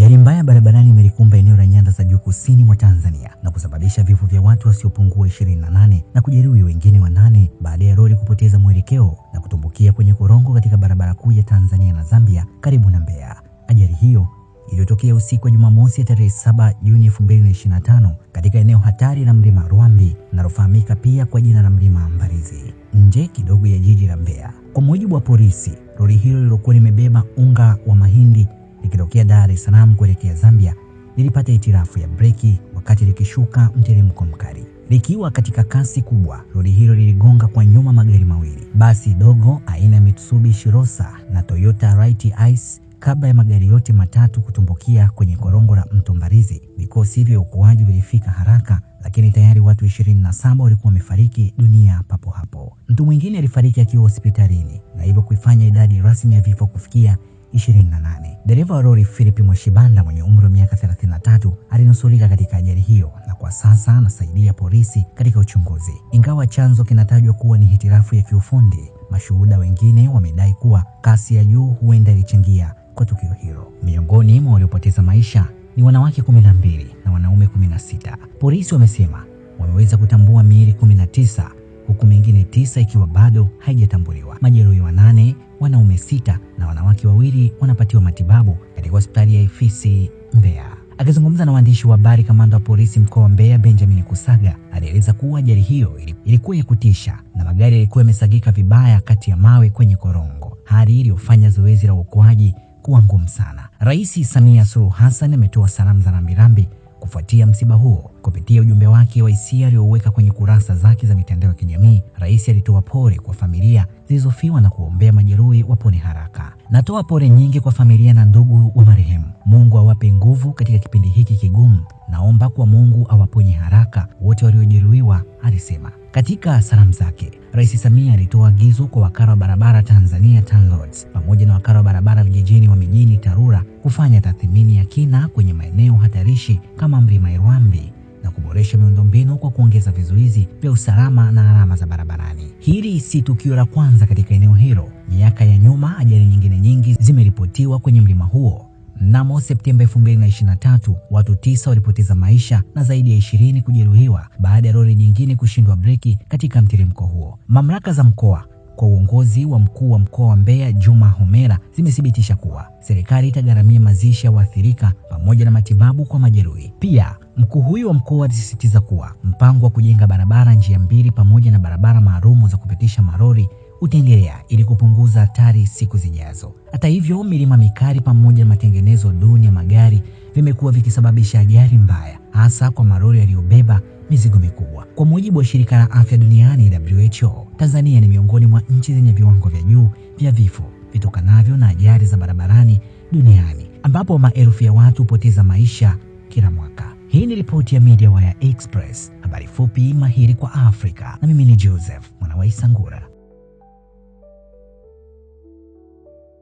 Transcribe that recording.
Ajali mbaya barabarani imelikumba eneo la Nyanda za Juu kusini mwa Tanzania na kusababisha vifo vya watu wasiopungua 28 na kujeruhi wengine 8 baada ya lori kupoteza mwelekeo na kutumbukia kwenye korongo katika barabara kuu ya Tanzania na Zambia karibu na Mbeya. Ajali hiyo iliyotokea usiku wa Jumamosi ya tarehe 7 Juni 2025 katika eneo hatari la Mlima Rwambi linalofahamika pia kwa jina la Mlima Mbarizi, nje kidogo ya jiji la Mbeya. Kwa mujibu wa polisi, lori hilo lilokuwa limebeba unga wa mahindi likitokea Dar es Salaam kuelekea Zambia lilipata hitilafu ya breki wakati likishuka mteremko mkali. Likiwa katika kasi kubwa, lori hilo liligonga kwa nyuma magari mawili, basi dogo aina ya Mitsubishi Rosa na Toyota Light Ice, kabla ya magari yote matatu kutumbukia kwenye korongo la mto Mbarizi. Vikosi vya uokoaji vilifika haraka, lakini tayari watu 27 walikuwa wamefariki dunia papo hapo. Mtu mwingine alifariki akiwa hospitalini na hivyo kuifanya idadi rasmi ya vifo kufikia 28. Dereva wa lori Philip Mwashibanda mwenye umri wa miaka 33 alinusurika katika ajali hiyo na kwa sasa anasaidia polisi katika uchunguzi. Ingawa chanzo kinatajwa kuwa ni hitilafu ya kiufundi, mashuhuda wengine wamedai kuwa kasi ya juu huenda ilichangia kwa tukio hilo. Miongoni mwa waliopoteza maisha ni wanawake 12 na wanaume 16. Polisi wamesema wameweza kutambua miili 19 huku mingine 9 ikiwa bado haijatambuliwa. Majeruhi 8, wanaume 6 na wanawake 2 wanapatiwa matibabu katika hospitali ya Ifisi Mbeya. Akizungumza na waandishi wa habari, kamanda wa polisi mkoa wa Mbeya Benjamin Kusaga alieleza kuwa ajali hiyo ilikuwa ya kutisha na magari yalikuwa yamesagika vibaya kati ya mawe kwenye korongo, hali iliyofanya zoezi la uokoaji kuwa ngumu sana. Rais Samia Suluhu Hassan ametoa salamu za rambirambi kufuatia msiba huo. Kupitia ujumbe wake wa hisia alioweka kwenye kurasa zake za mitandao ya kijamii, rais alitoa pole kwa familia zilizofiwa na kuombea majeruhi wapone haraka. Natoa pole nyingi kwa familia na ndugu wa marehemu. Mungu awape nguvu katika kipindi hiki kigumu. Naomba kwa Mungu awaponye haraka wote waliojeruhiwa, alisema. Katika salamu zake, Rais Samia alitoa agizo kwa wakala wa barabara Tanzania TANROADS pamoja na wakala wa barabara vijijini wa mijini TARURA kufanya tathmini ya kina kwenye maeneo hatarishi kama Mlima Rwambi na kuboresha miundombinu kwa kuongeza vizuizi vya usalama na alama za barabarani. Hili si tukio la kwanza katika eneo hilo. Miaka ya nyuma, ajali nyingine nyingi zimeripotiwa kwenye mlima huo. Mnamo Septemba 2023, watu 9 walipoteza maisha na zaidi ya 20 kujeruhiwa baada ya lori jingine kushindwa breki katika mteremko huo. Mamlaka za mkoa kwa uongozi wa mkuu wa mkoa wa Mbeya Juma Homera zimethibitisha kuwa serikali itagharamia mazishi ya waathirika pamoja na matibabu kwa majeruhi. Pia mkuu huyu wa mkoa alisisitiza kuwa mpango wa kujenga barabara njia mbili pamoja na barabara maalumu za kupitisha malori utaendelea ili kupunguza hatari siku zijazo. Hata hivyo, milima mikali pamoja na matengenezo duni ya magari vimekuwa vikisababisha ajali mbaya, hasa kwa malori yaliyobeba mizigo mikubwa. Kwa mujibu wa shirika la afya duniani WHO, Tanzania ni miongoni mwa nchi zenye viwango vya juu vya vifo vitokanavyo na ajali za barabarani duniani, ambapo maelfu ya watu hupoteza maisha kila mwaka. Hii ni ripoti ya Media Wire Express, habari fupi mahiri kwa Afrika, na mimi ni Joseph Mwanawaisangura.